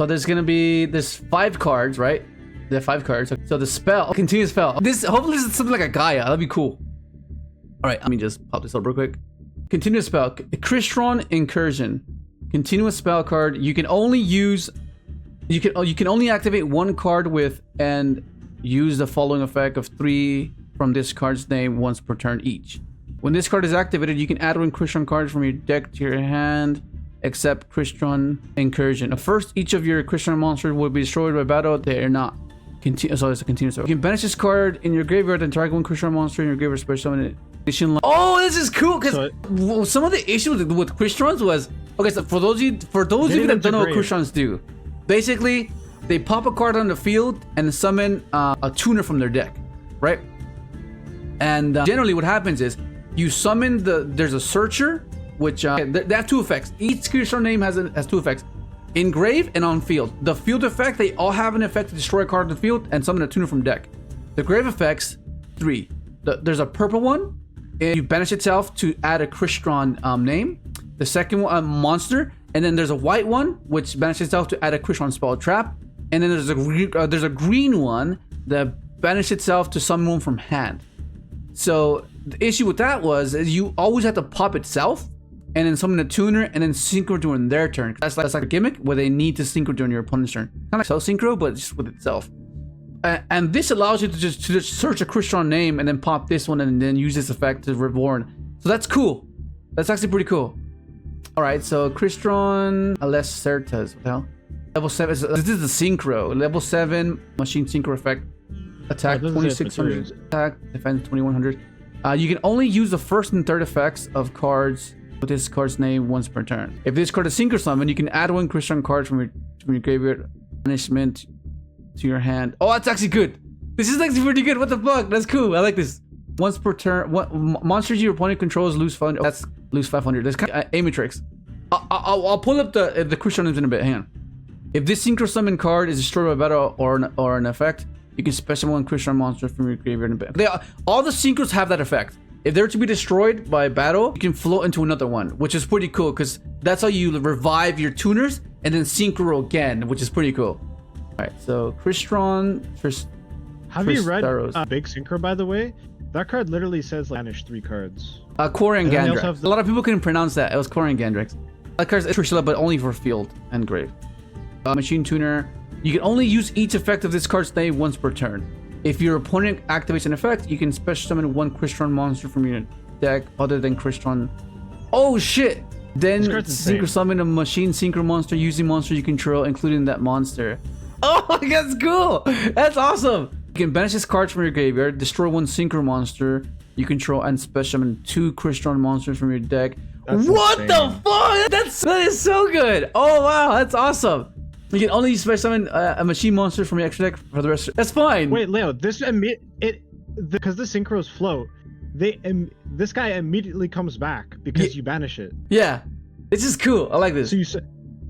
So there's gonna be this 5 cards, right? There are 5 cards. So the spell, continuous spell. This hopefully this is something like a Gaia. That'd be cool. All right, let me just pop this up real quick. Continuous spell, Crystron Incursion. Continuous spell card. You can only use. You can only activate 1 card with and use the following effect of 3 from this card's name once per turn each. When this card is activated, you can add 1 Crystron card from your deck to your hand, except Crystron Incursion. First, each of your Crystron monsters will be destroyed by battle. They are not. So it's a continuous. You can banish this card in your graveyard and target 1 Crystron monster in your graveyard special summon it. Oh, this is cool because some of the issues with Crystrons was okay. So for those of you that don't know what Crystrons do, basically they pop a card on the field and summon a tuner from their deck, right? And generally, what happens is you summon there's a searcher, which they have 2 effects. Each Crystron name has 2 effects: engrave and on field. The field effect, they all have an effect to destroy a card on the field and summon a tuner from deck. The grave effects, 3. There's a purple one. And you banish itself to add a Crystron name. The second one, monster, and then there's a white one which banishes itself to add a Crystron spell trap. And then there's a green one that banishes itself to summon one from hand. So the issue with that was you always have to pop itself and then summon a tuner and then synchro during their turn. That's like a gimmick where they need to synchro during your opponent's turn. Kind of like cell synchro, but just with itself. And this allows you to just search a Crystron name and then pop this one and then use this effect to reborn. So that's cool. That's actually pretty cool. All right, so Crystron Certas. What the hell? Level 7. This is the synchro. Level 7 machine synchro effect. Attack 2600. Attack defense 2100. You can only use the first and third effects of cards with this card's name once per turn. If this card is synchro summon, you can add 1 Crystron card from your graveyard banishment to your hand. Oh, that's actually good. This is actually pretty good. What the fuck? That's cool. I like this. Once per turn, monsters your opponent controls lose 500. That's lose 500. That's kind of Amatrix. I'll pull up the Crystron names in a bit. Hang on. If this synchro summon card is destroyed by battle or an effect, you can special 1 Crystron monster from your graveyard and back. All the synchros have that effect. If they're to be destroyed by battle, you can float into another one, which is pretty cool because that's how you revive your tuners and then synchro again, which is pretty cool. Alright, so Crystron. Have you read Big Synchro, by the way? That card literally says like, banish 3 cards. Corian Gandrax. A lot of people couldn't pronounce that. It was Corian Gandrax. That card's Trishula, but only for field and grave. Machine Tuner. You can only use each effect of this card's name once per turn. If your opponent activates an effect, you can special summon 1 Crystron monster from your deck other than Crystron. Oh shit! Then synchro summon a machine synchro monster using monster you control, including that monster. Oh, that's cool! That's awesome! You can banish this card from your graveyard, destroy 1 synchro monster you control, and special summon 2 Crystron monsters from your deck. That's what insane. The fuck? That is so good! Oh wow, that's awesome! You can only special summon a machine monster from your extra deck for the rest. That's fine. Wait, Leo, because the synchros float, this guy immediately comes back because you banish it. Yeah, this is cool. I like this.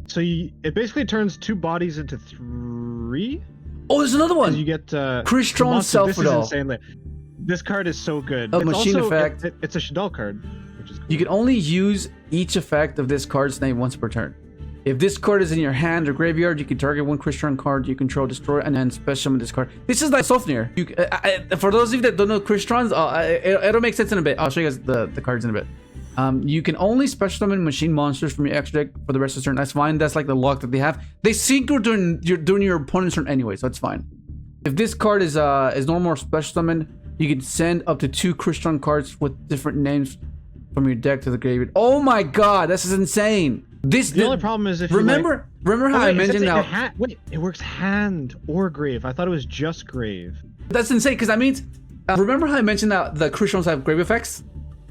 So it basically turns 2 bodies into 3. Oh, there's another one. You get Crystron Self-Shaddoll. This is insane. This card is so good. A machine effect. It's a Shaddoll card, which is cool. You can only use each effect of this card's name once per turn. If this card is in your hand or graveyard, you can target 1 Crystron card you control, destroy, and then special summon this card. This is like Sofnir. For those of you that don't know Crystrons, it'll make sense in a bit. I'll show you guys the cards in a bit. You can only special summon machine monsters from your extra deck for the rest of the turn. That's fine. That's like the luck that they have. They synchro during your opponent's turn anyway, so it's fine. If this card is normal or special summon, you can send up to 2 Crystron cards with different names from your deck to the graveyard. Oh my god, this is insane. The only problem is if remember how I mentioned how wait, it works hand or grave. I thought it was just grave. That's insane because that means remember how I mentioned that the Crystron have grave effects.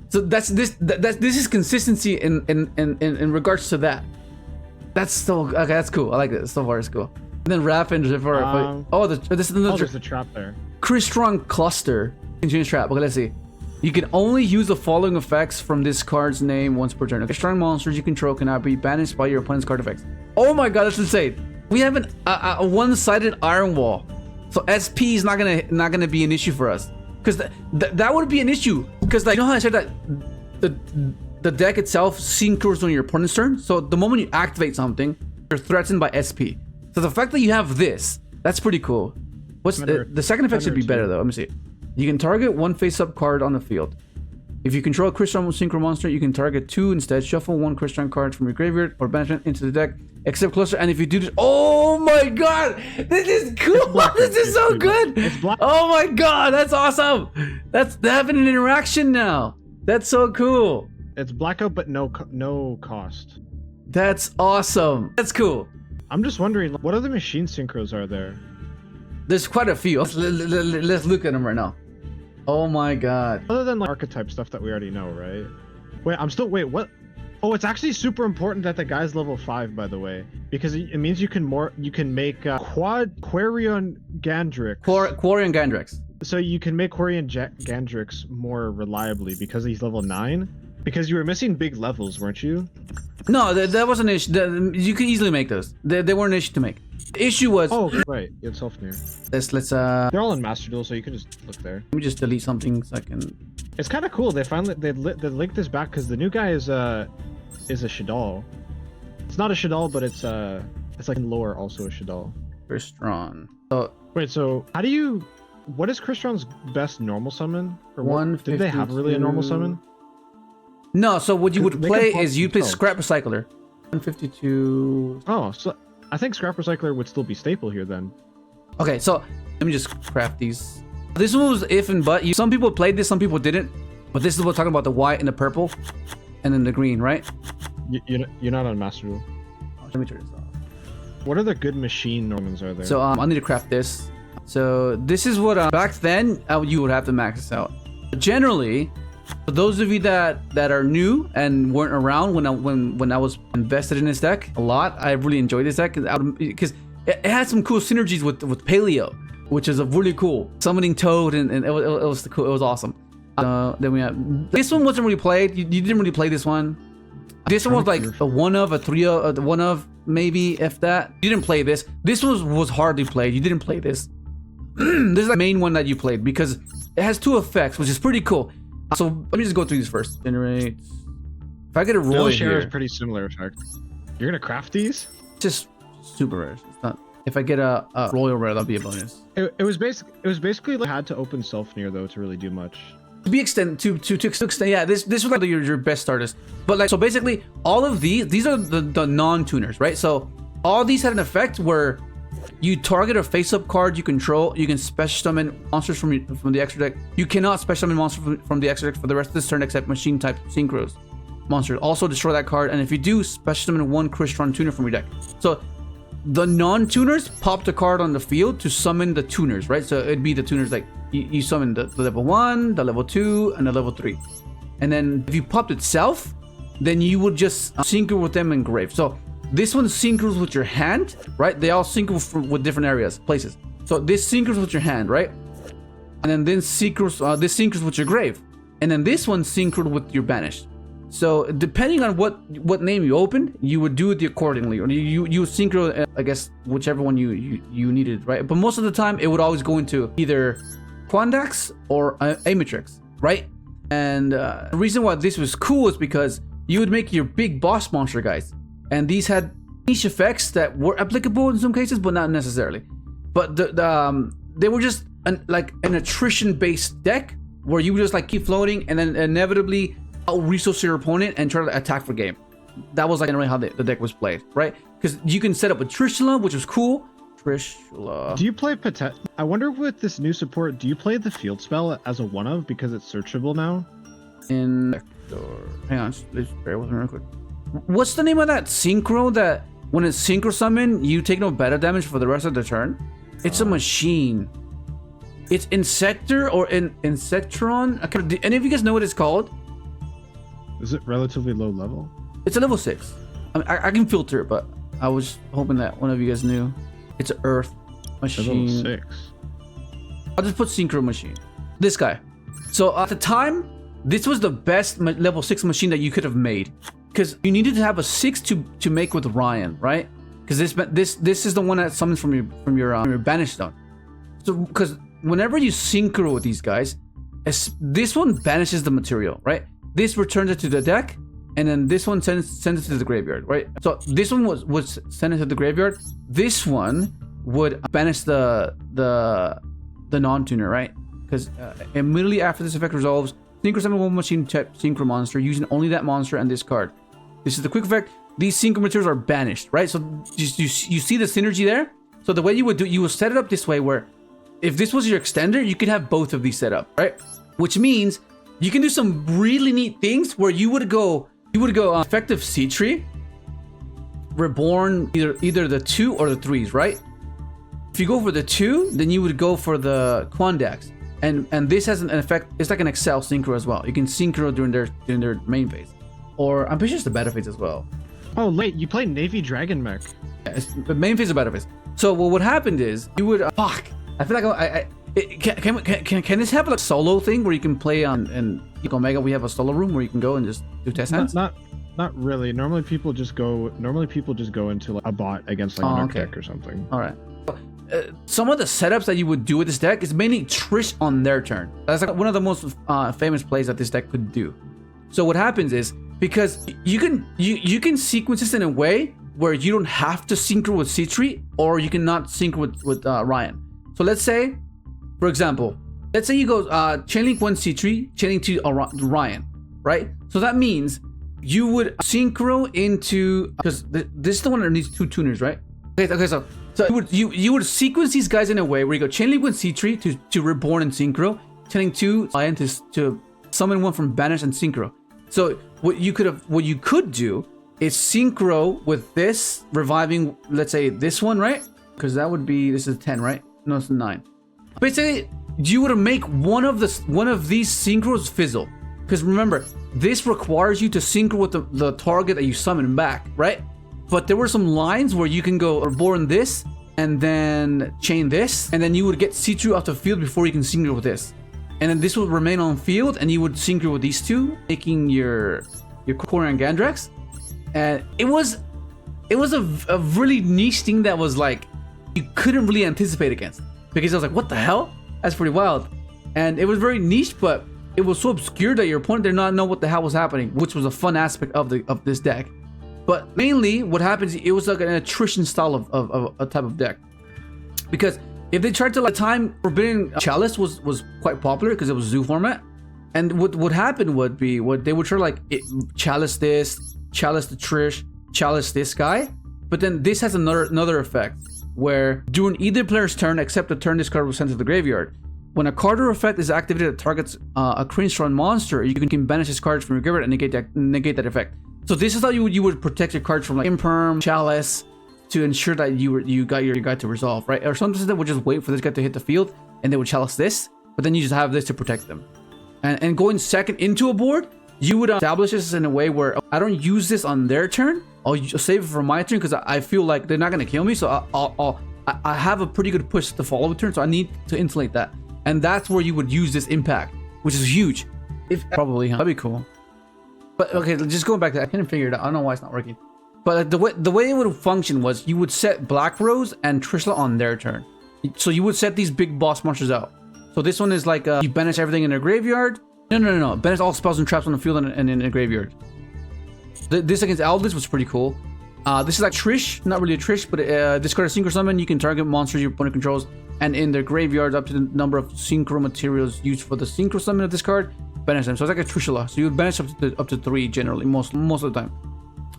So this is consistency in regards to that. That's so okay. That's cool. I like it. So far, it's cool. And then wrap and this is another. There's a trap there. Crystron cluster. Continuous trap. Okay, let's see. You can only use the following effects from this card's name once per turn. Crystron monsters you control cannot be banished by your opponent's card effects. Oh my god, that's insane. We have a one-sided iron wall, so SP is not gonna be an issue for us. Because that would be an issue. Because like, you know how I said that the deck itself synchros on your opponent's turn. So the moment you activate something, you're threatened by SP. So So the fact that you have this, that's pretty cool. What's the second effect should be better though. Let me see. You can target one face-up card on the field. If you control a Crystron Synchro monster, you can target 2 instead. Shuffle 1 Crystron card from your graveyard or banishment into the deck, except closer. And if you do this, oh my god, this is cool. This is so good. Oh my god, that's awesome. They're having an interaction now. That's so cool. It's blackout, but no cost. That's awesome. That's cool. I'm just wondering, what other machine synchros are there? There's quite a few. Let's look at them right now. Oh my god. Other than like archetype stuff that we already know, right? Wait, what? Oh, it's actually super important that the guy's level 5, by the way, because it means you can make Quarion Gandrix. Quarion Gandrix. So you can make Quarion Gandrix more reliably because he's level 9. Because you were missing big levels, weren't you? No, that wasn't an issue. You could easily make those. They weren't an issue to make. The issue was. Oh, right. You had Self-Near. Let's They're all in Master Duel, so you can just look there. Let me just delete something so I can. It's kind of cool. They finally they linked this back because the new guy is a Shaddoll. It's not a Shaddoll, but it's like in lore also a Shaddoll. Crystron. So wait, so how do you? What is Crystron's best normal summon? Or what, did they have really a normal summon? No. So what you would play is you'd play Scrap Recycler. 152. Oh, so I think Scrap Recycler would still be staple here then. Okay, so let me just craft these. This one was if and but. Some people played this, some people didn't. But this is what we're talking about: the white and the purple, and then the green, right? You're not on Master Duel. Let me turn this off. What other good machine normans are there? So I need to craft this. So this is what back then you would have to max this out. Generally, for those of you that are new and weren't around when I was invested in this deck a lot, I really enjoyed this deck because it had some cool synergies with Paleo, which is a really cool summoning Toad, and it was cool. It was awesome. Then we have this one wasn't really played. You didn't really play this one. This one was like a 1 of, a 3 of, a 1 of maybe, if that. You didn't play this. This was hardly played. You didn't play this. This is the main one that you played because it has 2 effects, which is pretty cool. So let me just go through these first. Generate. If I get a Roy here, is pretty similar effect. You're gonna craft these? Just super rare. It's not. If I get a royal rare, that'll be a bonus. It was basically like had to open Self-Near though to really do much. To be extended to extend, yeah. This was like your best starters. But like so basically all of these are the non-tuners, right? So all these had an effect where you target a face-up card you control. You can special summon monsters from the extra deck. You cannot special summon monsters from the extra deck for the rest of this turn except machine type synchros monsters. Also destroy that card, and if you do, special summon 1 Crystron tuner from your deck. So the non-tuners pop the card on the field to summon the tuners, right? So it'd be the tuners like you summon the level 1, the level 2, and the level 3. And then if you popped itself, then you would just synchro with them in grave. So this one synchros with your hand, right? They all synchro with different areas, places. So this synchros with your hand, right? And then this synchros with your grave. And then this one synchroed with your banished. So depending on what name you opened, you would do it accordingly, or you synchro, I guess, whichever one you needed, right? But most of the time, it would always go into either Quandax or Amatrix, right? And the reason why this was cool is because you would make your big boss monster guys, and these had niche effects that were applicable in some cases, but not necessarily. But they were just an attrition-based deck where you would just like keep floating, and then inevitably out-resource your opponent and try to attack for game. That was like how the deck was played, right? Because you can set up with Trishula, which was cool. Trishula. Do you play I wonder with this new support, do you play the field spell as a 1 of because it's searchable now? Hang on, please bear with me real quick. What's the name of that synchro that when it's synchro summon, you take no beta damage for the rest of the turn? It's a machine. It's Insector or Insectron. Do any of you guys know what it's called? Is it relatively low level? It's a level 6. I can filter it, but I was hoping that one of you guys knew. It's an Earth machine. Level 6. I'll just put Synchro machine. This guy. So at the time, this was the best level 6 machine that you could have made, because you needed to have a 6 to make with Ryan, right? Because this is the one that summons from your banished stone. So because whenever you synchro with these guys, this one banishes the material, right? This returns it to the deck, and then this one sends it to the graveyard, right? So this one was sent it to the graveyard. This one would banish the non-tuner, right? Because immediately after this effect resolves, synchro summon one machine type synchro monster using only that monster and this card. This is the quick effect. These synchro materials are banished, right? So you see the synergy there. So the way you would do, you would set it up this way, where if this was your extender, you could have both of these set up, right? Which means you can do some really neat things where you would go effective C tree, reborn either the 2 or the 3s, right? If you go for the 2, then you would go for the Quandax, and this has an effect. It's like an Excel synchro as well. You can synchro during their main phase, or I'm pretty sure it's the beta phase as well. Oh, wait, you play Navy Dragon Mech. Yeah, it's the main phase or beta phase. So what happened is you would fuck. I feel like can this have like a solo thing where you can play on in Omega? We have a solo room where you can go and just do test hands. Not really. Normally people just go into like a bot against like an deck or something. All right. Some of the setups that you would do with this deck is mainly Trish on their turn. That's like one of the most famous plays that this deck could do. So what happens is, because you can sequence this in a way where you don't have to synchro with C3, or you cannot synchro with Ryan. So let's say, for example, let's say you go Chainlink 1 C3, Chainlink 2 Ryan, right? So that means you would synchro into, because this is the one that needs 2 tuners, right? Okay, so you would sequence these guys in a way where you go Chainlink 1 C3 to reborn and synchro, Chainlink 2 Ryan to summon one from banish and synchro. So what you could do is synchro with this, reviving, let's say this one, right? Because that would be, this is 10, right? No, it's 9. Basically, you would make one of these synchros fizzle. Because remember, this requires you to synchro with the target that you summon back, right? But there were some lines where you can go reborn this and then chain this, and then you would get C2 off the field before you can synchro with this. And then this would remain on field, and you would synchro with these two, making your Quarion Gandrax. And it was a really niche thing that was like you couldn't really anticipate against, because I was like, what the hell? That's pretty wild. And it was very niche, but it was so obscure that your opponent did not know what the hell was happening, which was a fun aspect of this deck. But mainly what happens, it was like an attrition style of a type of deck. Because if they tried to like time, Forbidden Chalice was quite popular because it was zoo format. And what happened would be, what they would try to like Chalice this, Chalice the Trish, Chalice this guy. But then this has another effect where during either player's turn, except the turn this card was sent to the graveyard, when a card or effect is activated that targets a Crystron monster, you can banish this card from your graveyard and negate that effect. So this is how you would protect your cards from like Imperm, Chalice, to ensure that you got your guy to resolve, right? Or sometimes they would just wait for this guy to hit the field and they would Chalice this, but then you just have this to protect them. And going second into a board, you would establish this in a way where I don't use this on their turn. I'll save it for my turn because I feel like they're not gonna kill me. So I have a pretty good push the follow turn, so I need to insulate that. And that's where you would use this impact, which is huge. Probably, huh? That'd be cool. But okay, just going back to that, I couldn't figure it out. I don't know why it's not working. But the way it would function was you would set Black Rose and Trishla on their turn. So you would set these big boss monsters out. So this one is like you banish everything in their graveyard. No. Banish all spells and traps on the field and in a graveyard. This against Aldous was pretty cool. This is like Trish, not really a Trish, but discard a Synchro Summon. You can target monsters your opponent controls and in their graveyards up to the number of Synchro materials used for the Synchro Summon of this card. Banish them. So it's like a Trishula. So you would banish up to 3 generally, most of the time.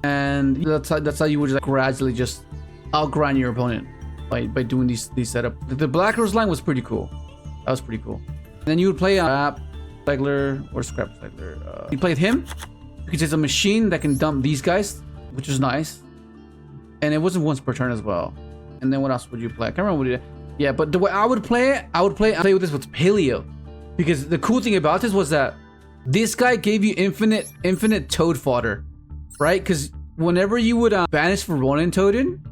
And that's how you would just gradually just outgrind your opponent by doing these setup. The Black Rose line was pretty cool. That was pretty cool. And then you would play Scrap Cycler or Scrap Cycler. You played him because it's a machine that can dump these guys, which is nice. And it wasn't once per turn as well. And then what else would you play? I can't remember what you did. Yeah, but the way I would play it, I play with this with Paleo. Because the cool thing about this was that this guy gave you infinite Toad fodder. Right? Because whenever you would banish for Ronin Toadin,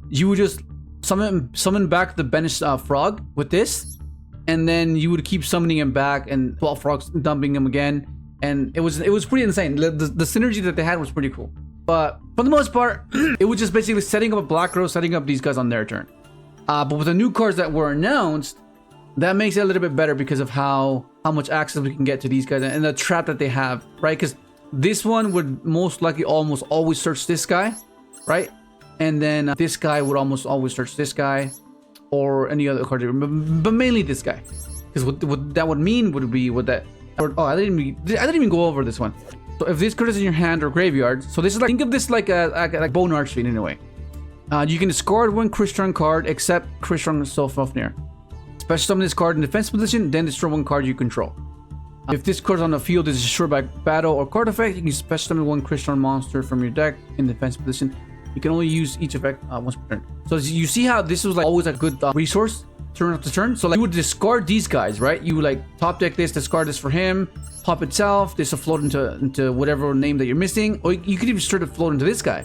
you would just summon back the banished frog with this, and then you would keep summoning him back and 12 frogs dumping him again, and it was pretty insane. The synergy that they had was pretty cool. But for the most part, it was just basically setting up a Black Rose, setting up these guys on their turn. But with the new cards that were announced, that makes it a little bit better because of how much access we can get to these guys and the trap that they have, right? Because this one would most likely almost always search this guy, right? And then this guy would almost always search this guy, or any other card, but mainly this guy, because what that would mean would be what that. Or, oh, I didn't even go over this one. So if this card is in your hand or graveyard, so this is like, think of this like a Bone Archfiend in a way. You can discard one Crystron card except Crystron Soulfafnir. Special summon this card in defense position, then destroy one card you control. If this card on the field is destroyed by battle or card effect, you can special summon one Crystron monster from your deck in defense position. You can only use each effect once per turn. So you see how this was like always a good resource turn after turn. So like you would discard these guys, right? You would like top deck this, discard this for him, pop itself. This will float into whatever name that you're missing, or you could even start to float into this guy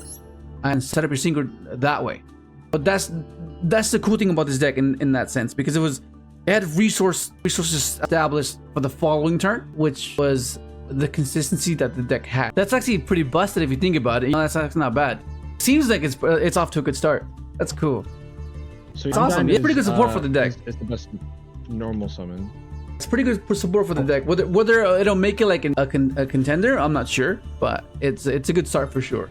and set up your synchro that way. But that's the cool thing about this deck in that sense, because it had resources established for the following turn, which was the consistency that the deck had. That's actually pretty busted if you think about it. That's actually not bad. Seems like it's off to a good start. That's cool. So it's awesome. It's pretty good support for the deck. It's the best normal summon. It's pretty good support for the deck. Whether it'll make it like a contender, I'm not sure, but it's a good start for sure.